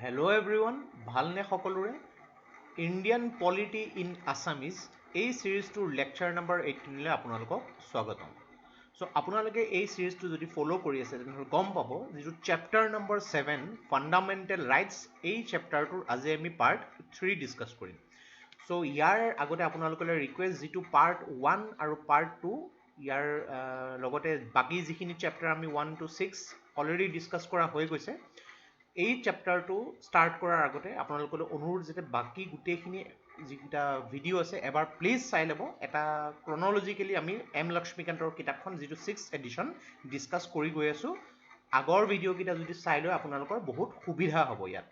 Hello everyone, ভালনে সকলোৰে Indian polity in Assamese এই সিৰিজটোৰ লেকচাৰ নম্বৰ 18 লৈ আপোনালোকক স্বাগতম। সো আপোনালোকে এই সিৰিজটো যদি ফলো কৰি আছে তেনেহ'লে গম পাব যিটো চেপ্টাৰ নম্বৰ 7 ফাণ্ডামেণ্টেল ৰাইটছ এই চেপ্টাৰটোৰ আজি আমি পাৰ্ট 3 ডিছকাছ কৰিম। সো ইয়াৰ আগতে আপোনালোকলৈ ৰিকুৱেষ্ট যিটো পাৰ্ট 1 আৰু পাৰ্ট 2 ইয়াৰ লগতে বাকি যিখিনি চেপ্টাৰ আমি 1 to 6 অলৰেডি ডিছকাছ কৰা হৈ গৈছে। এই চেপ্টাৰটো ষ্টাৰ্ট কৰাৰ আগতে আপোনালোকলৈ অনুৰোধ যাতে বাকি গোটেইখিনি যিকেইটা ভিডিঅ' আছে এবাৰ প্লিজ চাই ল'ব। এটা ক্ৰনলজিকেলি আমি এম লক্ষ্মীকান্তৰ কিতাপখন যিটো 6th এডিশ্যন ডিছকাছ কৰি গৈ আছোঁ। আগৰ ভিডিঅ'কেইটা যদি চাই লয় আপোনালোকৰ বহুত সুবিধা হ'ব। ইয়াত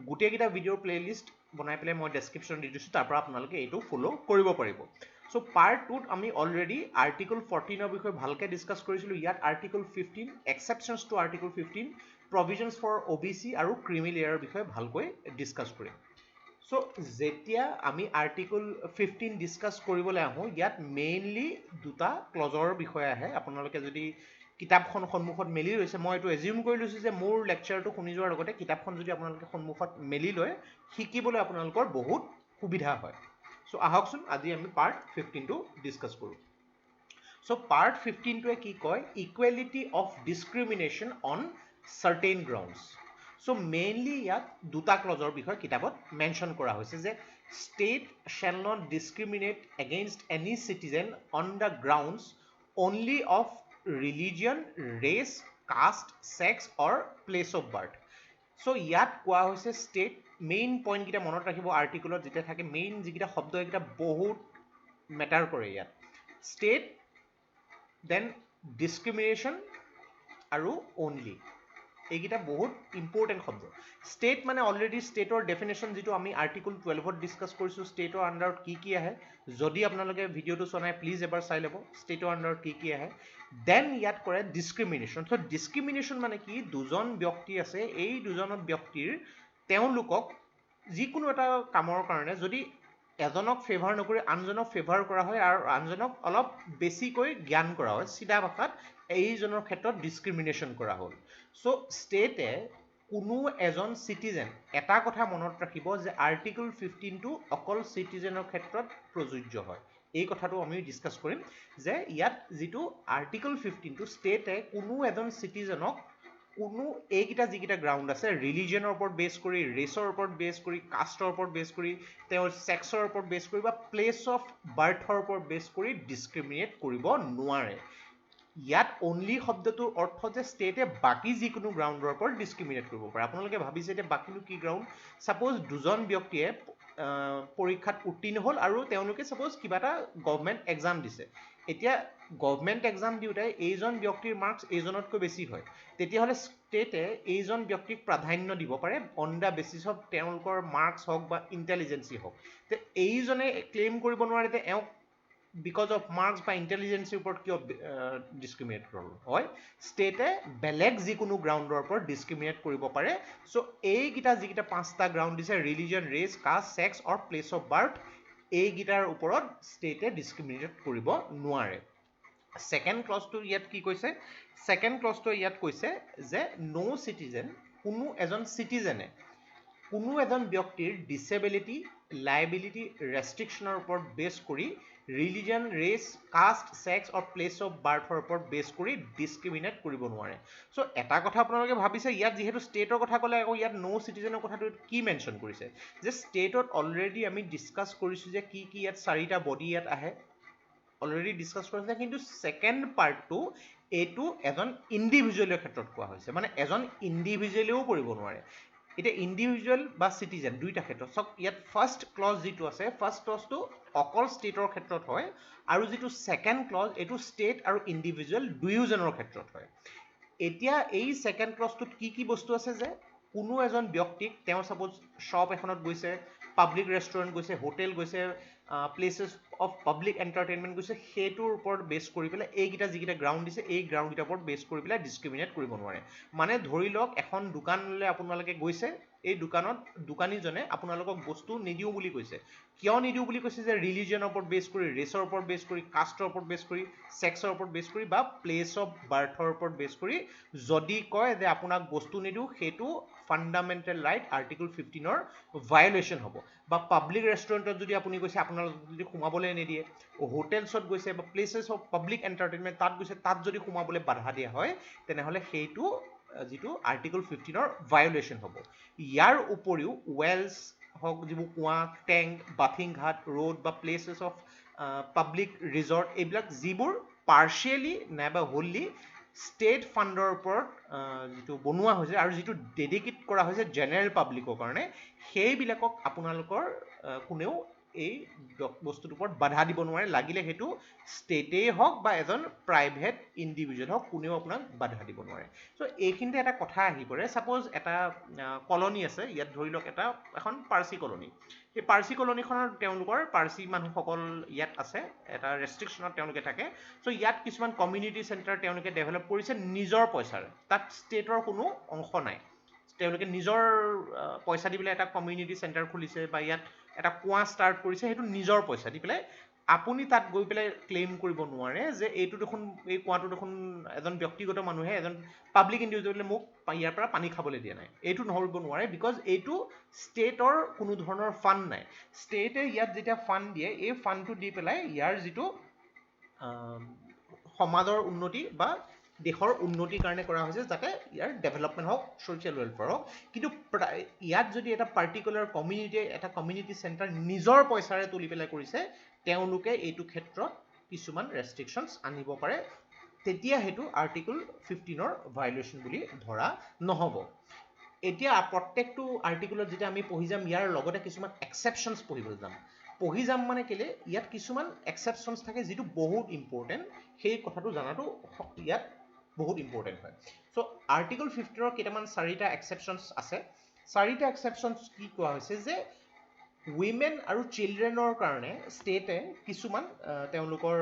গোটেইকেইটা ভিডিঅ'ৰ প্লেলিষ্ট বনাই পেলাই মই ডেছক্ৰিপশ্যন দি দিছোঁ, তাৰ পৰা আপোনালোকে এইটো ফ'ল' কৰিব পাৰিব। চ' পাৰ্ট 2ত আমি অলৰেডি আৰ্টিকল 14ৰ বিষয়ে ভালকৈ ডিছকাছ কৰিছিলোঁ। ইয়াত article 15 exceptions to article 15 provisions for OBC আৰু ক্ৰিমি লেয়াৰৰ বিষয়ে ভালকৈ ডিছকাছ কৰিম। চ' যেতিয়া আমি আৰ্টিকল 15 ডিছকাছ কৰিবলৈ আহোঁ, ইয়াত মেইনলি দুটা ক্লজৰ বিষয়ে আহে। আপোনালোকে যদি কিতাপখন সন্মুখত মেলি লৈছে, মই এইটো এজিউম কৰি লৈছোঁ যে মোৰ লেকচাৰটো শুনি যোৱাৰ লগতে কিতাপখন যদি আপোনালোকে সন্মুখত মেলি লয়, শিকিবলৈ আপোনালোকৰ বহুত সুবিধা হয়। চ' আহকচোন আজি আমি পাৰ্ট 15টো ডিছকাছ কৰোঁ। চ' পাৰ্ট 15টোৱে কি কয়, equality of discrimination on certain grounds. So mainly ইয়াত দুটা ক্লজৰ বিষয়ে কিতাপত মেনশ্যন কৰা হৈছে যে state shall not discriminate against any citizen on the grounds only of religion, race, caste, sex or place of birth. So ইয়াত কোৱা হৈছে state মেইন পইণ্ট কেইটা মনত ৰাখিব। আৰ্টিকলত যেতিয়া থাকে মেইন যিকেইটা শব্দ এইকেইটা বহুত মেটাৰ কৰে ইয়াত। state, then discrimination আৰু only, এইকেইটা বহুত ইম্পৰ্টেণ্ট শব্দ। ষ্টেট মানে অলৰেডি ষ্টেটৰ ডেফিনেশ্যন যিটো আমি আৰ্টিকল 12ত ডিছকাছ কৰিছোঁ, ষ্টেটৰ আণ্ডাৰত কি কি আহে। যদি আপোনালোকে ভিডিঅ'টো চোৱা নাই প্লিজ এবাৰ চাই ল'ব ষ্টেটৰ আণ্ডাৰত কি কি আহে। দেন ইয়াত কৰে ডিছক্ৰিমিনেশ্যন। চ' ডিছক্ৰিমিনেশ্যন মানে কি, দুজন ব্যক্তি আছে, এই দুজন ব্যক্তিৰ তেওঁলোকক যিকোনো এটা কামৰ কাৰণে যদি এজনক ফেভাৰ নকৰি আনজনক ফেভাৰ কৰা হয় আৰু আনজনক অলপ বেছিকৈ জ্ঞান কৰা হয়, চিধা ভাষাত এইজনৰ ক্ষেত্ৰত ডিছক্ৰিমিনেশ্যন কৰা হ'ল। চ' ষ্টেটে কোনো এজন চিটিজেন, এটা কথা মনত ৰাখিব যে আৰ্টিকল 15টো অকল চিটিজেনৰ ক্ষেত্ৰত প্ৰযোজ্য হয়। এই কথাটো আমি ডিছকাছ কৰিম যে ইয়াত যিটো আৰ্টিকল 15টো ষ্টেটে কোনো এজন চিটিজেনক কোনো এইকেইটা যিকেইটা গ্ৰাউণ্ড আছে, ৰিলিজনৰ ওপৰত বেছ কৰি, ৰেচৰ ওপৰত বেছ কৰি, কাষ্টৰ ওপৰত বেছ কৰি, তেওঁৰ ছেক্সৰ ওপৰত বেছ কৰি বা প্লেচ অফ বাৰ্থৰ ওপৰত বেছ কৰি ডিছক্ৰিমিনেট কৰিব নোৱাৰে। ইয়াত অনলি শব্দটোৰ অৰ্থ যে ষ্টেটে বাকী যিকোনো গ্ৰাউণ্ডৰ ওপৰত ডিছক্ৰিমিনেট কৰিব পাৰে। আপোনালোকে ভাবিছে এতিয়া বাকীনো কি গ্ৰাউণ্ড। ছাপ'জ দুজন ব্যক্তিয়ে পৰীক্ষাত উত্তীৰ্ণ হ'ল আৰু তেওঁলোকে ছাপ'জ কিবা এটা গভমেণ্ট এক্সাম দিছে। এতিয়া গভমেণ্ট এক্সাম দিওঁতে এইজন ব্যক্তিৰ মাৰ্কছ এইজনতকৈ বেছি হয়, তেতিয়াহ'লে ষ্টেটে এইজন ব্যক্তিক প্ৰাধান্য দিব পাৰে অন দ্য বেচিছ অফ তেওঁলোকৰ মাৰ্কছ হওক বা ইণ্টেলিজেঞ্চি হওক। তে এইজনে ক্লেইম কৰিব নোৱাৰে যে এওঁক বিকজ অফ মাৰ্কছ বা ইণ্টেলিজেঞ্চিৰ ওপৰত কিয় ডিছক্ৰিমিনেট কৰা হয়। ষ্টেটে বেলেগ যিকোনো গ্ৰাউণ্ডৰ ওপৰত ডিছক্ৰিমিনেট কৰিব পাৰে। চ' এইকেইটা যিকেইটা 5টা গ্ৰাউণ্ড দিছে, religion, race, caste, sex or place of birth, এইকেইটাৰ ওপৰত ষ্টেটে ডিছক্ৰিমিনেট কৰিব নোৱাৰে। ছেকেণ্ড ক্লজটো ইয়াত কি কৈছে, ছেকেণ্ড ক্লজটো ইয়াত কৈছে যে ন' চিটিজেন, কোনো এজন চিটিজেনে কোনো এজন ব্যক্তিৰ ডিচেবিলিটি, লাইবিলিটি, ৰেষ্ট্ৰিকশ্যনৰ ওপৰত বেছ কৰি religion, race, caste, sex or place of বাৰ্থৰ ওপৰত বেছ কৰি ডিছক্ৰিমিনেট কৰিব নোৱাৰে। চ' এটা কথা আপোনালোকে ভাবিছে, ইয়াত যিহেতু ষ্টেটৰ কথা ক'লে আকৌ ইয়াত ন' চিটিজেনৰ কথাটো কি মেনশ্যন কৰিছে, যে ষ্টেটত অলৰেডি আমি ডিছকাছ কৰিছোঁ যে কি কি ইয়াত 4টা বডি ইয়াত আহে, অলৰেডি ডিছকাছ কৰিছে। কিন্তু ছেকেণ্ড পাৰ্টটো এইটো এজন ইণ্ডিভিজুৱেলৰ ক্ষেত্ৰত কোৱা হৈছে, মানে এজন ইণ্ডিভিজুৱেলেও কৰিব নোৱাৰে। এতিয়া ইণ্ডিভিজুৱেল বা চিটিজেন দুইটা ক্ষেত্ৰত চাওক, ইয়াত ফাৰ্ষ্ট ক্লজ যিটো আছে, ফাৰ্ষ্ট ক্লজটো অকল ষ্টেটৰ ক্ষেত্ৰত হয় আৰু যিটো ছেকেণ্ড ক্লজ এইটো ষ্টেট আৰু ইণ্ডিভিজুৱেল দুয়োজনৰ ক্ষেত্ৰত হয়। এতিয়া এই ছেকেণ্ড ক্লজটোত কি কি বস্তু আছে যে কোনো এজন ব্যক্তিক তেওঁ ছাপ'জ শ্বপ এখনত গৈছে, পাব্লিক ৰেষ্টুৰেণ্ট গৈছে, হোটেল গৈছে, প্লেচেছ অফ পাব্লিক এণ্টাৰটেইনমেণ্ট গৈছে, সেইটোৰ ওপৰত বেছ কৰি পেলাই এইকেইটা যিকেইটা গ্ৰাউণ্ড দিছে এই গ্ৰাউণ্ডকেইটাৰ ওপৰত বেছ কৰি পেলাই ডিছক্ৰিমিনেট কৰিব নোৱাৰে। মানে ধৰি লওক এখন দোকানলৈ আপোনালোকে গৈছে, এই দোকানত দোকানীজনে আপোনালোকক বস্তু নিদিওঁ বুলি কৈছে। কিয় নিদিওঁ বুলি কৈছে, যে ৰিলিজনৰ ওপৰত বেছ কৰি, ৰেচৰ ওপৰত বেছ কৰি, কাষ্টৰ ওপৰত বেছ কৰি, ছেক্সৰ ওপৰত বেছ কৰি বা প্লেচ অফ বাৰ্থৰ ওপৰত বেছ কৰি যদি কয় যে আপোনাক বস্তু নিদিওঁ, সেইটো ফাণ্ডামেণ্টেল ৰাইট আৰ্টিকল 15ৰ ভায়োলেশ্যন হ'ব বা পাব্লিক ৰেষ্টুৰেণ্টত যদি আপুনি গৈছে আপোনালোকক যদি সোমাবলৈ নিদিয়ে হোটেলছত গৈছে বা প্লেচেছ অফ পাব্লিক এণ্টাৰটেইনমেণ্ট তাত গৈছে তাত যদি সোমাবলৈ বাধা দিয়া হয় তেনেহ'লে সেইটো যিটো আৰ্টিকল 15ৰ ভায়োলেশ্যন হ'ব ইয়াৰ উপৰিও ৱেলছ হওক যিবোৰ কুঁৱা টেংক বাথিং ঘাট ৰোড বা প্লেচেছ অফ পাব্লিক ৰিজৰ্ট এইবিলাক যিবোৰ পাৰ্চিয়েলি নাইবা হোললি ষ্টেট ফাণ্ডৰ ওপৰত যিটো বনোৱা হৈছে আৰু যিটো ডেডিকেট কৰা হৈছে জেনেৰেল পাব্লিকৰ কাৰণে সেইবিলাকক আপোনালোকৰ কোনেও এই বস্তুটোৰ ওপৰত বাধা দিব নোৱাৰে লাগিলে সেইটো ষ্টেটেই হওক বা এজন প্ৰাইভেট ইণ্ডিভিজুৱেল হওক কোনেও আপোনাক বাধা দিব নোৱাৰে চ' এইখিনিতে এটা কথা আহি পৰে ছাপ'জ এটা কলনী আছে ইয়াত ধৰি লওক এখন পাৰ্চী কলনী এই পাৰ্চী কলনীখনৰ তেওঁলোকৰ পাৰ্চী মানুহসকল ইয়াত আছে এটা ৰেষ্ট্ৰিকশ্যনত তেওঁলোকে থাকে চ' ইয়াত কিছুমান কমিউনিটি চেণ্টাৰ তেওঁলোকে ডেভেলপ কৰিছে নিজৰ পইচাৰে তাত ষ্টেটৰ কোনো অংশ নাই তেওঁলোকে নিজৰ পইচা দি পেলাই এটা কমিউনিটি চেণ্টাৰ খুলিছে বা ইয়াত এটা কুঁৱা ষ্টাৰ্ট কৰিছে সেইটো নিজৰ পইচা দি পেলাই আপুনি তাত গৈ পেলাই ক্লেইম কৰিব নোৱাৰে যে এইটো দেখোন এই কুঁৱাটো দেখোন এজন ব্যক্তিগত মানুহে এজন পাব্লিক ইণ্ডিভিজুৱেলে মোক ইয়াৰ পৰা পানী খাবলৈ দিয়া নাই এইটো নহৰিব নোৱাৰে বিকজ এইটো ষ্টেটৰ কোনো ধৰণৰ ফাণ্ড নাই ষ্টেটে ইয়াত যেতিয়া ফাণ্ড দিয়ে এই ফাণ্ডটো দি পেলাই ইয়াৰ যিটো সমাজৰ উন্নতি বা দেশৰ উন্নতিৰ কাৰণে কৰা হৈছে যাতে ইয়াৰ ডেভেলপমেণ্ট হওক ছ'চিয়েল ৱেলফেয়াৰ হওক কিন্তু ইয়াত যদি এটা পাৰ্টিকুলাৰ কমিউনিটিয়ে এটা কমিউনিটি চেণ্টাৰ নিজৰ পইচাৰে তুলি পেলাই কৰিছে তেওঁলোকে এইটো ক্ষেত্ৰত কিছুমান ৰেষ্ট্ৰিকশ্যনছ আনিব পাৰে তেতিয়া সেইটো আৰ্টিকল 15ৰ ভায়োলেশ্যন বুলি ধৰা নহ'ব এতিয়া প্ৰত্যেকটো আৰ্টিকলত যেতিয়া আমি পঢ়ি যাম ইয়াৰ লগতে কিছুমান এক্সেপশ্যনছ পঢ়ি যাম মানে কেলে ইয়াত কিছুমান এক্সেপশ্যনছ থাকে যিটো বহুত ইম্পৰ্টেণ্ট সেই কথাটো জনাটো ইয়াত বহুত ইম্পৰ্টেণ্ট হয় চ' আৰ্টিকল 15ৰ কেইটামান 4টা এক্সেপশ্যনছ আছে 4টা এক্সেপশ্যনছ কি কোৱা হৈছে যে উইমেন আৰু চিলড্ৰেনৰ কাৰণে ষ্টেটে কিছুমান তেওঁলোকৰ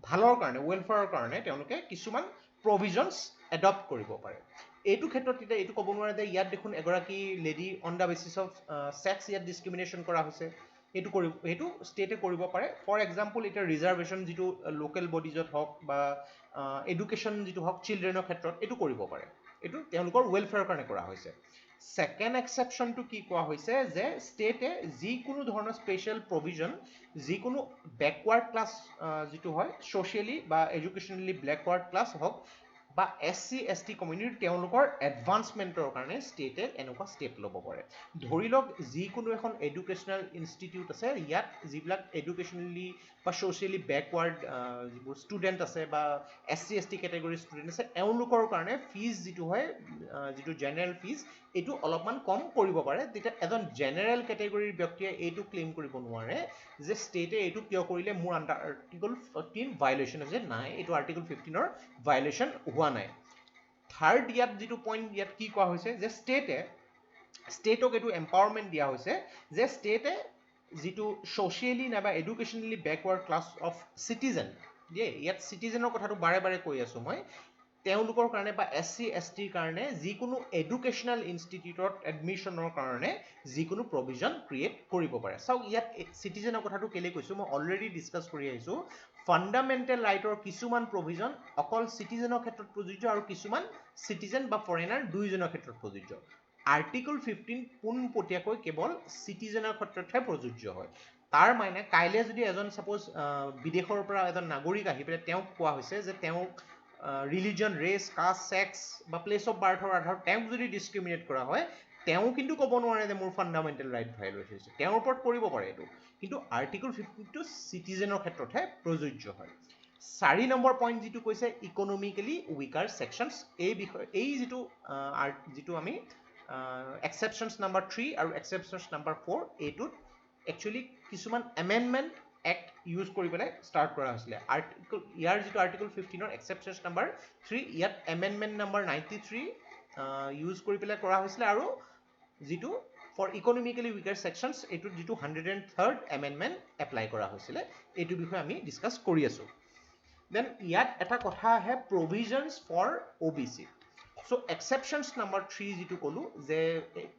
ভালৰ কাৰণে ৱেলফেয়াৰৰ কাৰণে তেওঁলোকে কিছুমান প্ৰভিজনছ এডপ্ট কৰিব পাৰে এইটো ক্ষেত্ৰত এতিয়া এইটো ক'ব নোৱাৰে যে ইয়াত দেখোন এগৰাকী lady on the basis of sex ইয়াত ডিছক্ৰিমিনেশ্যন কৰা হৈছে সেইটো ষ্টেটে কৰিব পাৰে ফৰ এক্সাম্পল এতিয়া ৰিজাৰ্ভেশ্যন যিটো লোকেল বডিজত হওক বা এডুকেশ্যন যিটো হওক চিলড্ৰেনৰ ক্ষেত্ৰত এইটো কৰিব পাৰে এইটো তেওঁলোকৰ ৱেলফেয়াৰৰ কাৰণে কৰা হৈছে ছেকেণ্ড এক্সেপশ্যনটো কি কোৱা হৈছে যে ষ্টেটে যিকোনো ধৰণৰ স্পেচিয়েল প্ৰভিজন যিকোনো বেকৱাৰ্ড ক্লাছ যিটো হয় ছ'চিয়েলি বা এডুকেশ্যনেলি বেকৱাৰ্ড ক্লাছ হওক বা SC ST কমিউনিটি তেওঁলোকৰ এডভান্সমেণ্টৰ কাৰণে ষ্টেটে এনেকুৱা ষ্টেপ ল'ব পাৰে ধৰি লওক যিকোনো এখন এডুকেশ্যনেল ইনষ্টিটিউট আছে ইয়াত যিবিলাক এডুকেশ্যনেলি বা ছ'চিয়েলি বেকৱাৰ্ড যিবোৰ ষ্টুডেণ্ট আছে বা SC ST কেটেগৰীৰ ষ্টুডেণ্ট আছে এওঁলোকৰ কাৰণে ফিজ যিটো হয় যিটো জেনেৰেল ফিজ এইটো অলপমান কম কৰিব পাৰে তেতিয়া এজন জেনেৰেল কেটেগৰীৰ ব্যক্তিয়ে এইটো ক্লেইম কৰিব নোৱাৰে যে ষ্টেটে এইটো কিয় কৰিলে মোৰ আণ্ডাৰ আৰ্টিকল 15 ভায়োলেশ্যন হৈছে নাই এইটো আৰ্টিকল 15ৰ ভায়োলেশ্যন হোৱা নাই থাৰ্ড ইয়াত যিটো পইণ্ট ইয়াত কি কোৱা হৈছে যে ষ্টেটক এইটো এম্পাৱাৰমেণ্ট দিয়া হৈছে যে ষ্টেটে যিটো ছ'চিয়েলি নাইবা এডুকেশ্যনেলি বেকৱাৰ্ড ক্লাছ অফ চিটিজেন ইয়াত চিটিজেনৰ কথাটো বাৰে বাৰে কৈ আছোঁ মই তেওঁলোকৰ কাৰণে বা SC STৰ কাৰণে যিকোনো এডুকেশ্যনেল ইনষ্টিটিউটত এডমিশ্যনৰ কাৰণে যিকোনো প্ৰভিজন ক্ৰিয়েট কৰিব পাৰে চাওক ইয়াত চিটিজেনৰ কথাটো কেলৈ কৈছোঁ মই অলৰেডি ডিছকাছ কৰি আহিছোঁ ফাণ্ডামেণ্টেল ৰাইটৰ কিছুমান প্ৰভিজন অকল চিটিজেনৰ ক্ষেত্ৰত প্ৰযোজ্য আৰু কিছুমান চিটিজেন বা ফৰেনাৰ দুয়োজনৰ ক্ষেত্ৰত প্ৰযোজ্য আৰ্টিকল 15 পোনপটীয়াকৈ কেৱল চিটিজেনৰ ক্ষেত্ৰতহে প্ৰযোজ্য হয় তাৰ মানে কাইলৈ যদি এজন ছাপ'জ বিদেশৰ পৰা এজন নাগৰিক আহি পেলাই তেওঁক কোৱা হৈছে যে তেওঁক ৰিলিজন ৰেচ কাষ্ট ছেক্স বা প্লেচ অফ বাৰ্থৰ আধাৰত তেওঁক যদি ডিছক্ৰিমিনেট কৰা হয় তেওঁ কিন্তু ক'ব নোৱাৰে যে মোৰ ফাণ্ডামেণ্টেল ৰাইট ভায়োলেট হৈছে তেওঁৰ ওপৰত কৰিব পাৰে এইটো কিন্তু আৰ্টিকল 15টো চিটিজেনৰ ক্ষেত্ৰতহে প্ৰযোজ্য হয় 4 নম্বৰ পইণ্ট যিটো কৈছে ইকনমিকেলি উইকাৰ ছেকশ্যনছ এই বিষয়ে এই যিটো আমি এক্সেপশ্যনছ নাম্বাৰ 3 আৰু এক্সেপশ্যনছ নাম্বাৰ 4 এইটোত একচুৱেলি কিছুমান এমেণ্ডমেণ্ট এক্ট ইউজ কৰি পেলাই ষ্টাৰ্ট কৰা হৈছিলে ইয়াৰ যিটো আৰ্টিকল 15ৰ এক্সেপশ্যনছ নাম্বাৰ 3 ইয়াত এমেণ্ডমেণ্ট নাম্বাৰ 93 ইউজ কৰি পেলাই কৰা হৈছিলে আৰু যিটো ফৰ ইকনমিকেলি উইকাৰ ছেকশ্যনছ এইটোত যিটো 103rd এমেণ্ডমেণ্ট এপ্লাই কৰা হৈছিলে এইটো বিষয়ে আমি ডিছকাছ কৰি আছোঁ দেন ইয়াত এটা কথা আহে provisions for OBC so' exceptions number 3 যিটো ক'লোঁ যে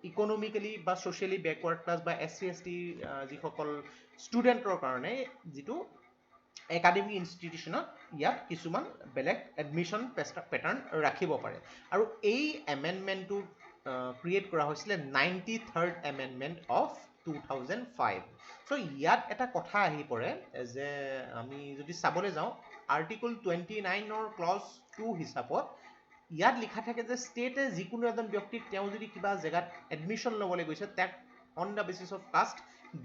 ইকনমিকেলি বা ছ'চিয়েলি বেকৱাৰ্ড ক্লাছ বা SC ST যিসকল ষ্টুডেণ্টৰ কাৰণে যিটো একাডেমিক ইনষ্টিটিউশ্যনত ইয়াত কিছুমান বেলেগ এডমিশ্যন পেটাৰ্ণ ৰাখিব পাৰে আৰু এই এমেণ্ডমেণ্টটো ক্ৰিয়েট কৰা হৈছিলে 93rd এমেণ্ডমেণ্ট অফ 2005. চ' ইয়াত এটা কথা আহি পৰে যে আমি যদি চাবলৈ যাওঁ আৰ্টিকল 29ৰ ক্লজ 2 হিচাপত ইয়াত লিখা থাকে যে ষ্টেটে যিকোনো এজন ব্যক্তিক তেওঁ যদি কিবা জেগাত এডমিশ্যন ল'বলৈ গৈছে তাক on the basis of caste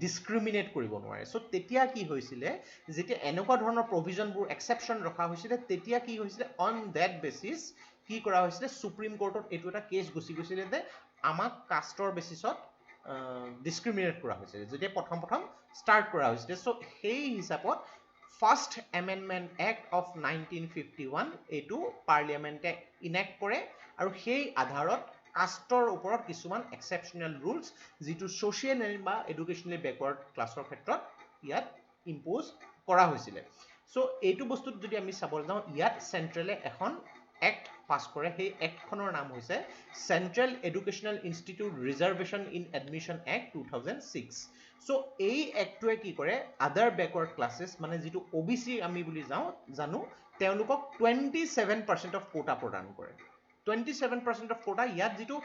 discriminate কৰিব নোৱাৰে. চ' তেতিয়া কি হৈছিলে যেতিয়া এনেকুৱা ধৰণৰ প্ৰভিজনবোৰ এক্সেপশ্যন ৰখা হৈছিলে তেতিয়া কি হৈছিলে অন ডেট বেচিছ কি কৰা হৈছিলে সুপ্ৰিম কোৰ্টত এইটো এটা কেছ গুচি গৈছিলে যে আমাক কাষ্টৰ বেচিছত ডিছক্ৰিমিনেট কৰা হৈছিলে যেতিয়া প্ৰথম ষ্টাৰ্ট কৰা হৈছিলে. চ' সেই হিচাপত ফাৰ্ষ্ট এমেণ্ডমেণ্ট এক্ট অফ 1951 এইটো পাৰ্লিয়ামেণ্টে ইনেক্ট কৰে আৰু সেই আধাৰত কাষ্টৰ ওপৰত কিছুমান এক্সেপশ্যনেল ৰুলছ যিটো ছ'চিয়েল বা এডুকেশ্যনেলি বেকৱাৰ্ড ক্লাছৰ ক্ষেত্ৰত ইয়াত ইম্প'জ কৰা হৈছিলে. চ' এইটো বস্তুত যদি আমি চাবলৈ যাওঁ ইয়াত চেণ্ট্ৰেলে এখন এক্ট পাছ কৰে. সেই এক্টখনৰ নাম হৈছে central educational institute reservation in admission act 2006. চ' এই এক্টটোৱে কি কৰে আদাৰ বেকৱাৰ্ড ক্লাছেছ মানে যিটো OBC আমি বুলি জানো তেওঁলোকক 27% অফ কোটা প্ৰদান কৰে. 27% অফ কোটা ইয়াত যিটো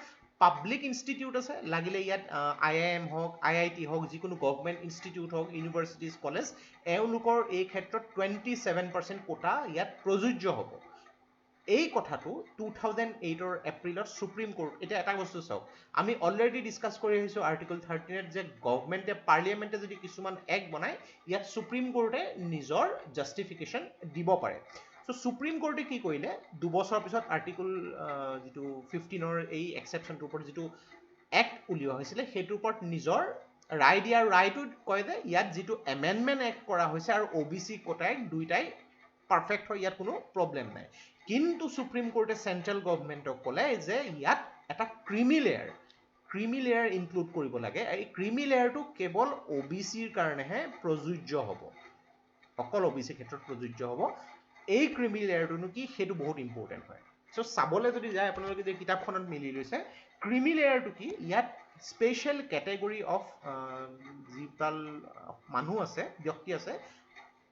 পাব্লিক ইনষ্টিটিউট আছে লাগিলে ইয়াত IIM হওক IIT হওক যিকোনো গভৰ্ণমেণ্ট ইনষ্টিটিউট হওক ইউনিভাৰ্চিটিজ কলেজ এওঁলোকৰ এই ক্ষেত্ৰত 27% কোটা ইয়াত প্ৰযোজ্য হ'ব. এই কথাটো 2008ৰ এপ্ৰিলত সুপ্ৰিম কোৰ্ট এতিয়া এটা বস্তু চাওক আমি অলৰেডি ডিছকাছ কৰি আহিছোঁ আৰ্টিকল 13ত যে গভৰ্ণমেণ্টে পাৰ্লিয়ামেণ্টে যদি কিছুমান এক্ট বনায় ইয়াত সুপ্ৰিম কোৰ্টে নিজৰ জাষ্টিফিকেশ্যন দিব পাৰে. চ' সুপ্ৰিম কোৰ্টে কি কৰিলে দুবছৰ পিছত আৰ্টিকল যিটো 15ৰ এই এক্সেপশ্যনটোৰ ওপৰত যিটো এক্ট উলিওৱা হৈছিলে সেইটোৰ ওপৰত নিজৰ ৰায় দিয়া আৰু ৰায়টোত কয় যে ইয়াত যিটো এমেণ্ডমেণ্ট এক্ট কৰা হৈছে আৰু OBC কোটাই দুইটাই পাৰফেক্ট হয় ইয়াত কোনো প্ৰব্লেম নাই. কিন্তু সুপ্ৰিম কোৰ্টে চেণ্ট্ৰেল গভৰ্ণমেণ্টক ক'লে যে ইয়াত এটা ক্ৰিমি লেয়াৰ ইনক্লুড কৰিব লাগে. এই ক্ৰিমি লেয়াৰটো কেৱল OBCৰ কাৰণেহে প্ৰযোজ্য হ'ব অকল OBC ক্ষেত্ৰত প্ৰযোজ্য হ'ব. এই ক্ৰিমি লেয়াৰটোনো কি সেইটো বহুত ইম্পৰ্টেণ্ট হয়. চ' চাবলৈ যদি যায় আপোনালোকে যে কিতাপখনত মিলি লৈছে ক্ৰিমি লেয়াৰটো কি ইয়াত স্পেচিয়েল কেটেগৰী অফ যিডাল মানুহ আছে ব্যক্তি আছে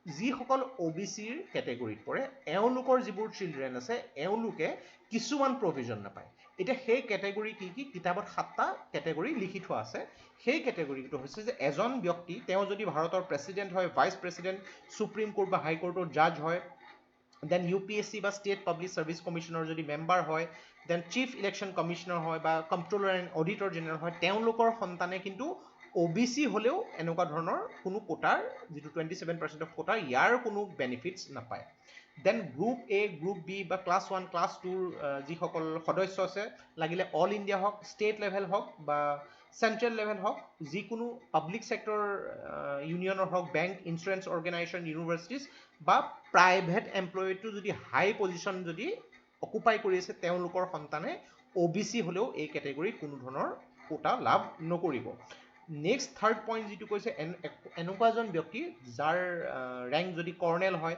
যিসকল OBCৰ কেটেগৰীত পৰে এওঁলোকৰ যিবোৰ চিলড্ৰেন আছে এওঁলোকে কিছুমান প্ৰভিজন নাপায়. এতিয়া সেই কেটেগৰী কি কিতাপত 7টা কেটেগৰী লিখি থোৱা আছে. সেই কেটেগৰীটো হৈছে যে এজন ব্যক্তি তেওঁ যদি ভাৰতৰ প্ৰেচিডেণ্ট হয় ভাইচ প্ৰেচিডেণ্ট সুপ্ৰিম কোৰ্ট বা হাইকোৰ্টৰ জাজ হয় দেন UPSC বা ষ্টেট পাব্লিক ছাৰ্ভিচ কমিশ্যনৰ যদি মেম্বাৰ হয় দেন চিফ ইলেকশ্যন কমিশ্যনাৰ হয় বা কম্পট্ৰলাৰ এণ্ড অডিটৰ জেনেৰেল হয় তেওঁলোকৰ সন্তানে কিন্তু OBC হ'লেও এনেকুৱা ধৰণৰ কোনো কোটাৰ যিটো 27% অফ কোটা ইয়াৰ কোনো বেনিফিটছ নাপায়. Then group A group B বা ক্লাছ 1 ক্লাছ 2ৰ যিসকল সদস্য আছে লাগিলে অল ইণ্ডিয়া হওক ষ্টেট লেভেল হওক বা চেণ্ট্ৰেল লেভেল হওক যিকোনো পাব্লিক ছেক্টৰ ইউনিয়নৰ হওক বেংক ইঞ্চুৰেঞ্চ অৰ্গেনাইজেশ্যন ইউনিভাৰ্চিটিজ বা প্ৰাইভেট এমপ্লয়িটো যদি হাই পজিশ্যন যদি অকুপাই কৰি আছে তেওঁলোকৰ সন্তানে OBC হ'লেও এই কেটেগৰীত কোনো ধৰণৰ কোটা লাভ নকৰিব. নেক্সট থাৰ্ড পইণ্ট যিটো কৈছে এনেকুৱা এজন ব্যক্তি যাৰ ৰেংক যদি কৰ্ণেল হয়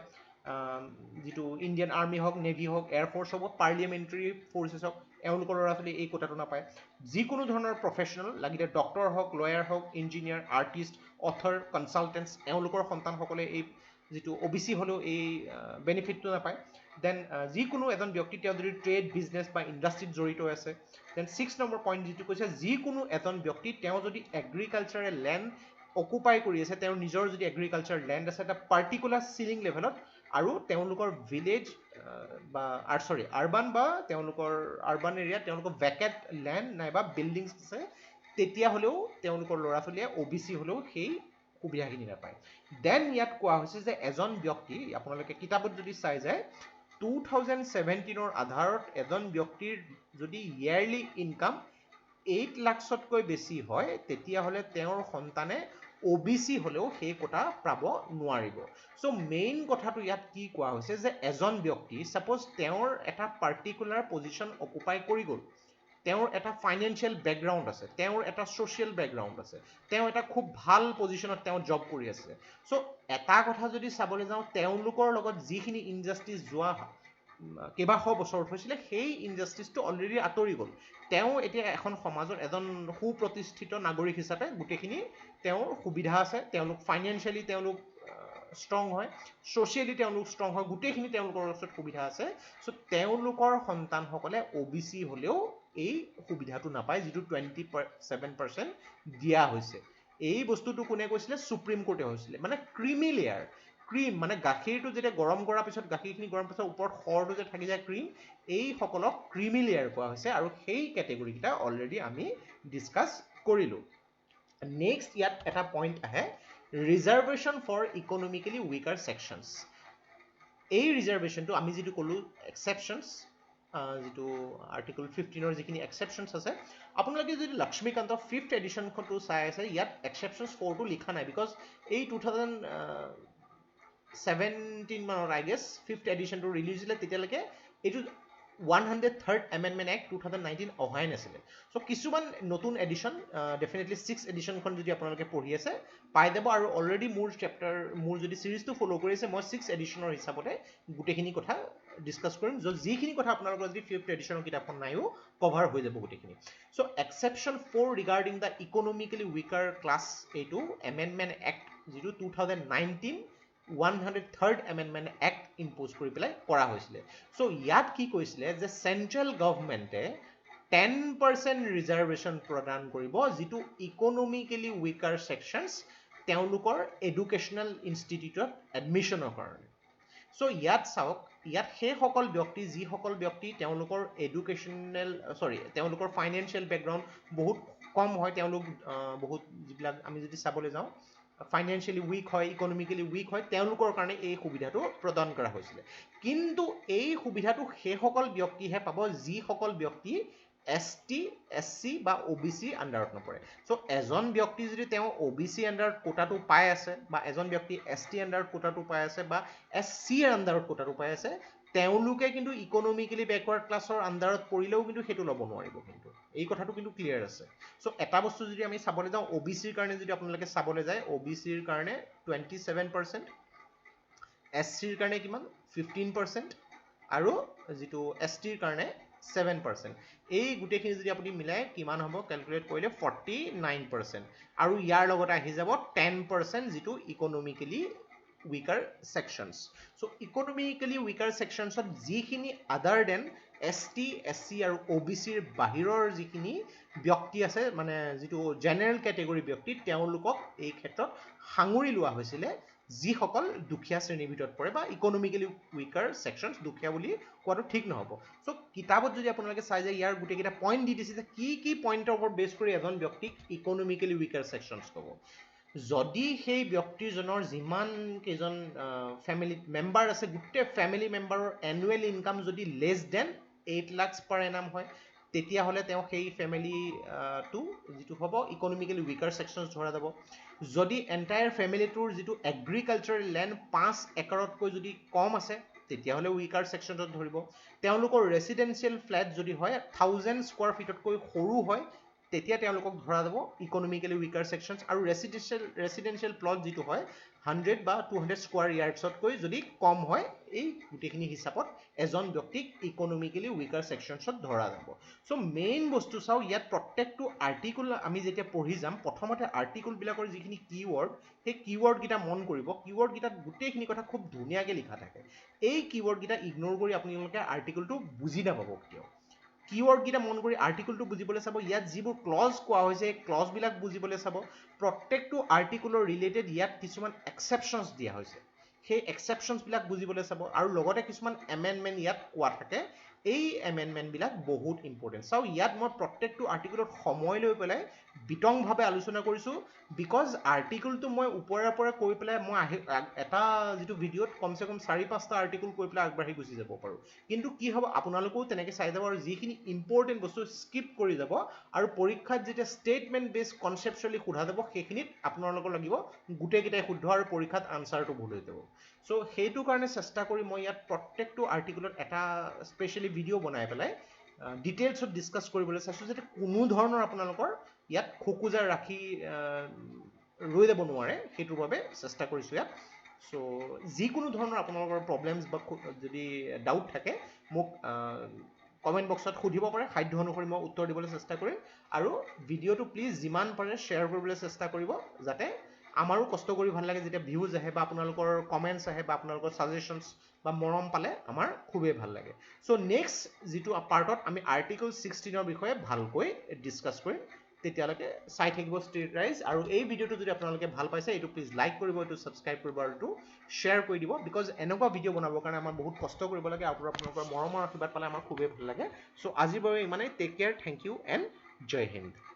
যিটো ইণ্ডিয়ান আৰ্মি হওক নেভি হওক এয়াৰফ'ৰ্চ হওক পাৰ্লিয়ামেণ্টাৰী ফ'ৰ্চেছ হওক এওঁলোকৰ ল'ৰা ছোৱালী এই কোটাটো নাপায়. যিকোনো ধৰণৰ প্ৰফেশ্যনেল লাগিলে ডক্টৰ হওক লয়াৰ হওক ইঞ্জিনিয়াৰ আৰ্টিষ্ট অথৰ কনচালটেণ্টছ এওঁলোকৰ সন্তানসকলে এই যিটো OBC হ'লেও এই বেনিফিটটো নাপায়. দেন যিকোনো এজন ব্যক্তি তেওঁ যদি ট্ৰেড বিজনেছ বা ইণ্ডাষ্ট্ৰীত জড়িত আছে. দেন 6 নম্বৰ পইণ্ট যিটো কৈছে যিকোনো এজন ব্যক্তি তেওঁ যদি এগ্ৰিকালচাৰেল লেণ্ড অকুপাই কৰি আছে তেওঁৰ নিজৰ যদি এগ্ৰিকালচাৰ লেণ্ড আছে এটা পাৰ্টিকুলাৰ চিলিং লেভেলত আৰু তেওঁলোকৰ ভিলেজ বা আৰ্বান বা তেওঁলোকৰ আৰ্বান এৰিয়াত তেওঁলোকৰ ভেকেট লেণ্ড নাইবা বিল্ডিংছ আছে তেতিয়াহ'লেও তেওঁলোকৰ ল'ৰা ছোৱালীয়ে OBC হ'লেও সেই সুবিধাখিনি নাপায়. দেন ইয়াত কোৱা হৈছে যে এজন ব্যক্তি আপোনালোকে কিতাপত যদি চাই যায় 2017ৰ আধাৰত এজন ব্যক্তিৰ যদি ইয়াৰলি ইনকাম 8 লাখতকৈ বেছি হয় তেতিয়াহ'লে তেওঁৰ সন্তানে OBC হ'লেও সেই কোটা পাব নোৱাৰিব. চ' মেইন কথাটো ইয়াত কি কোৱা হৈছে যে এজন ব্যক্তি ছাপ'জ তেওঁৰ এটা পাৰ্টিকুলাৰ পজিশ্যন অকুপাই কৰি গ'ল তেওঁৰ এটা ফাইনেন্সিয়েল বেকগ্ৰাউণ্ড আছে তেওঁৰ এটা ছ'চিয়েল বেকগ্ৰাউণ্ড আছে তেওঁ এটা খুব ভাল পজিশ্যনত তেওঁ জব কৰি আছে. চ' এটা কথা যদি চাবলৈ যাওঁ তেওঁলোকৰ লগত যিখিনি ইনজাষ্টিচ যোৱা কেইবাশ বছৰত হৈছিলে সেই ইনজাষ্টিচটো অলৰেডি আঁতৰি গ'ল. তেওঁ এতিয়া এখন সমাজৰ এজন সুপ্ৰতিষ্ঠিত নাগৰিক হিচাপে গোটেইখিনি তেওঁৰ সুবিধা আছে. তেওঁলোক ফাইনেন্সিয়েলি তেওঁলোক ষ্ট্ৰং হয় ছ'চিয়েলি তেওঁলোক ষ্ট্ৰং হয় গোটেইখিনি তেওঁলোকৰ ওচৰত সুবিধা আছে. চ' তেওঁলোকৰ সন্তানসকলে OBC হ'লেও এই সুবিধাটো নাপায় যিটো 27% দিয়া হৈছে এই বস্তুটো কোনে কৈছিলে সুপ্ৰিম কোৰ্টে হৈছিলে মানে ক্ৰিমি লেয়াৰ ক্ৰীম মানে গাখীৰটো যেতিয়া গৰম কৰাৰ পিছত গাখীৰখিনি গৰম পিছত ওপৰত খৰটো যে থাকি যায় ক্ৰীম এই সকলক ক্ৰিমি লেয়াৰ কোৱা হৈছে আৰু সেই কেটেগৰীকেইটা অলৰেডি আমি ডিছকাছ কৰিলোঁ নেক্সট ইয়াত এটা পইণ্ট আহে reservation for economically weaker sections এই ৰিজাৰ্ভেশ্যনটো আমি যিটো ক'লোঁ এক্সেপশ্যনছ যিটো আৰ্টিকল 15ৰ যিখিনি এক্সেপশ্যনছ আছে আপোনালোকে যদি লক্ষ্মীকান্তৰ 5th এডিশ্যনখনটো চাই আছে ইয়াত এক্সেপশ্যনছ 4টো লিখা নাই বিকজ এই 2017 মানত আই গেছ 5th এডিশ্যনটো ৰিলিজ হৈছিলে তেতিয়ালৈকে এইটো 103rd Amendment Act 2019 অহাই নাছিলে চ' কিছুমান নতুন এডিশ্যন ডেফিনেটলি 6th এডিশ্যনখন যদি আপোনালোকে পঢ়ি আছে পাই যাব আৰু অলৰেডি মোৰ যদি চিৰিজটো ফ'ল' কৰি আছে মই 6th এডিশ্যনৰ হিচাপতে গোটেইখিনি কথা ডিছকাছ কৰিম যিখিনি কথা আপোনালোকৰ যদি 5th এডিশ্যনৰ কিতাপখন নাইও কভাৰ হৈ যাব গোটেইখিনি so' exception 4 regarding the economically weaker class এইটো এমেণ্ডমেণ্ট এক্ট যিটো 2019 103rd Amendment Act ইম্প'জ কৰি পেলাই কৰা হৈছিলে চ' ইয়াত কি কৈছিলে যে চেণ্ট্ৰেল গভৰ্ণমেণ্টে 10% ৰিজাৰ্ভেশ্যন প্ৰদান কৰিব যিটো ইকনমিকেলি উইকাৰ ছেকশ্যনছ তেওঁলোকৰ এডুকেশ্যনেল ইনষ্টিটিউটত এডমিশ্যনৰ কাৰণে চ' ইয়াত চাওক ইয়াত সেইসকল ব্যক্তি যিসকল ব্যক্তি তেওঁলোকৰ তেওঁলোকৰ ফাইনেন্সিয়েল বেকগ্ৰাউণ্ড বহুত কম হয় তেওঁলোক বহুত যিবিলাক আমি যদি চাবলৈ যাওঁ ফাইনেন্সিয়েলি উইক হয় ইকনমিকেলি উইক হয় তেওঁলোকৰ কাৰণে এই সুবিধাটো প্ৰদান কৰা হৈছিলে কিন্তু এই সুবিধাটো সেইসকল ব্যক্তিহে পাব যিসকল ব্যক্তি ST SC বা OBC আণ্ডাৰত নপৰে চ' এজন ব্যক্তি যদি তেওঁ OBC আণ্ডাৰত কোটাটো পাই আছে বা এজন ব্যক্তি ST আণ্ডাৰত কোটাটো পাই আছে বা SC আণ্ডাৰত কোটাটো পাই আছে তেওঁলোকে কিন্তু ইকনমিকেলি বেকৱাৰ্ড ক্লাছৰ আণ্ডাৰত পৰিলেও কিন্তু সেইটো ল'ব নোৱাৰিব কিন্তু এই কথাটো কিন্তু ক্লিয়াৰ আছে চ' এটা বস্তু যদি আমি চাবলৈ যাওঁ OBCৰ কাৰণে যদি আপোনালোকে চাবলৈ যায় OBCৰ কাৰণে 27% SCৰ কাৰণে কিমান 15% আৰু যিটো STৰ কাৰণে 7% এই গোটেইখিনি যদি আপুনি মিলাই কিমান হ'ব কেলকুলেট কৰিলে 49% আৰু ইয়াৰ লগতে আহি যাব 10% যিটো ইকনমিকেলি উইকাৰ ছেকশ্যনছ চ' ইকনমিকেলি উইকাৰ ছেকশ্যনছত যিখিনি আদাৰ দেন ST SC আৰু OBCৰ বাহিৰৰ যিখিনি ব্যক্তি আছে মানে যিটো জেনেৰেল কেটেগৰী ব্যক্তি তেওঁলোকক এই ক্ষেত্ৰত সাঙুৰি লোৱা হৈছিলে যিসকল দুখীয়া শ্ৰেণীৰ ভিতৰত পৰে বা ইকনমিকেলি উইকাৰ ছেকশ্যনছ দুখীয়া বুলি কোৱাটো ঠিক নহ'ব চ' কিতাপত যদি আপোনালোকে চাই যায় ইয়াৰ গোটেইকেইটা পইণ্ট দি দিছে যে কি পইণ্টৰ ওপৰত বেছ কৰি এজন ব্যক্তিক ইকনমিকেলি উইকাৰ ছেকশ্যনছ ক'ব যদি সেই ব্যক্তিজনৰ যিমান কেইজন ফেমিলি মেম্বাৰ আছে গোটেই ফেমিলি মেম্বাৰৰ এনুৱেল ইনকাম যদি less than 8 lakhs per annum হয় তেতিয়াহ'লে তেওঁ সেই ফেমিলিটো যিটো হ'ব ইকনমিকেলি উইকাৰ ছেকশ্যনছ ধৰা যাব যদি এণ্টায়াৰ ফেমিলিটোৰ যিটো এগ্ৰিকালচাৰেল লেণ্ড 5 একৰতকৈ যদি কম আছে তেতিয়াহ'লে উইকাৰ ছেকশ্যনত ধৰিব তেওঁলোকৰ ৰেচিডেঞ্চিয়েল ফ্লেট যদি হয় 1000 স্কোৱাৰ ফিটতকৈ সৰু হয় তেতিয়া তেওঁলোকক ধৰা যাব ইকনমিকেলি উইকাৰ ছেকশ্যনছ আৰু ৰেচিডেঞ্চিয়েল প্লট যিটো হয় 100 বা 200 স্কোৱাৰ ইয়াৰ্ডছতকৈ যদি কম হয় এই গোটেইখিনি হিচাপত এজন ব্যক্তিক ইকনমিকেলি উইকাৰ ছেকশ্যনছত ধৰা যাব চ' মেইন বস্তু চাওঁ ইয়াত প্ৰত্যেকটো আৰ্টিকুল আমি যেতিয়া পঢ়ি যাম প্ৰথমতে আৰ্টিকুলবিলাকৰ যিখিনি কিৱৰ্ড সেই কিৱৰ্ডকেইটা মন কৰিব কিৱৰ্ডকেইটাত গোটেইখিনি কথা খুব ধুনীয়াকৈ লিখা থাকে এই কিৱৰ্ডকেইটা ইগন'ৰ কৰি আপোনালোকে আৰ্টিকুলটো বুজি নাপাব কিয় কিৱৰ্ডকেইটা মন কৰি আৰ্টিকুলটো বুজিবলৈ চাব ইয়াত যিবোৰ ক্লজ কোৱা হৈছে এই ক্লজবিলাক বুজিবলৈ চাব প্ৰত্যেকটো আৰ্টিকুলৰ ৰিলেটেড ইয়াত কিছুমান এক্সেপশ্যনছ দিয়া হৈছে সেই এক্সেপশ্যনছবিলাক বুজিবলৈ চাব আৰু লগতে কিছুমান এমেণ্ডমেণ্ট ইয়াত কোৱা থাকে এই এমেণ্ডমেণ্টবিলাক বহুত ইম্পৰ্টেণ্ট চাওঁ ইয়াত মই প্ৰত্যেকটো আৰ্টিকুলত সময় লৈ পেলাই বিতংভাৱে আলোচনা কৰিছোঁ বিকজ আৰ্টিকুলটো মই ওপৰে কৈ পেলাই মই এটা যিটো ভিডিঅ'ত কমচে কম 4-5টা আৰ্টিকুল কৈ পেলাই আগবাঢ়ি গুচি যাব পাৰোঁ কিন্তু কি হ'ব আপোনালোকেও তেনেকৈ চাই যাব আৰু যিখিনি ইম্পৰ্টেণ্ট বস্তু স্কিপ কৰি যাব আৰু পৰীক্ষাত যেতিয়া ষ্টেটমেণ্ট বেছ কনচেপচুৱেলি সোধা যাব সেইখিনিত আপোনালোকৰ লাগিব গোটেইকেইটাই শুদ্ধ আৰু পৰীক্ষাত আনচাৰটো ভুল হৈ যাব চ' সেইটো কাৰণে চেষ্টা কৰি মই ইয়াত প্ৰত্যেকটো আৰ্টিকুলত এটা স্পেচিয়েলি ভিডিঅ' বনাই পেলাই ডিটেইলছত ডিছকাছ কৰিবলৈ চাইছোঁ যাতে কোনো ধৰণৰ আপোনালোকৰ ইয়াত খোকোজা ৰাখি ৰৈ যাব নোৱাৰে সেইটোৰ বাবে চেষ্টা কৰিছোঁ ইয়াত চ' যিকোনো ধৰণৰ আপোনালোকৰ প্ৰব্লেমছ বা যদি ডাউট থাকে মোক কমেণ্ট বক্সত সুধিব পাৰে সাধ্য অনুসৰি মই উত্তৰ দিবলৈ চেষ্টা কৰিম আৰু ভিডিঅ'টো প্লিজ যিমান পাৰে শ্বেয়াৰ কৰিবলৈ চেষ্টা কৰিব যাতে আমাৰো কষ্ট কৰি ভাল লাগে যেতিয়া ভিউজ আহে বা আপোনালোকৰ কমেণ্টছ আহে বা আপোনালোকৰ ছাজেশ্যনছ বা মৰম পালে আমাৰ খুবেই ভাল লাগে চ' নেক্সট যিটো পাৰ্টত আমি আৰ্টিকল 16ৰ বিষয়ে ভালকৈ ডিছকাছ কৰিম তেতিয়ালৈকে চাই থাকিব ষ্ট্ৰীট ৰাইজ আৰু এই ভিডিঅ'টো যদি আপোনালোকে ভাল পাইছে এইটো প্লিজ লাইক কৰিব এইটো ছাবস্ক্ৰাইব কৰিব আৰু এইটো শ্বেয়াৰ কৰি দিব বিকজ এনেকুৱা ভিডিঅ' বনাবৰ কাৰণে আমাৰ বহুত কষ্ট কৰিব লাগে আৰু আপোনালোকৰ মৰমৰ আশীৰ্বাদ পালে আমাৰ খুবেই ভাল লাগে চ' আজিৰ বাবে ইমানেই take care thank you and Jai Hind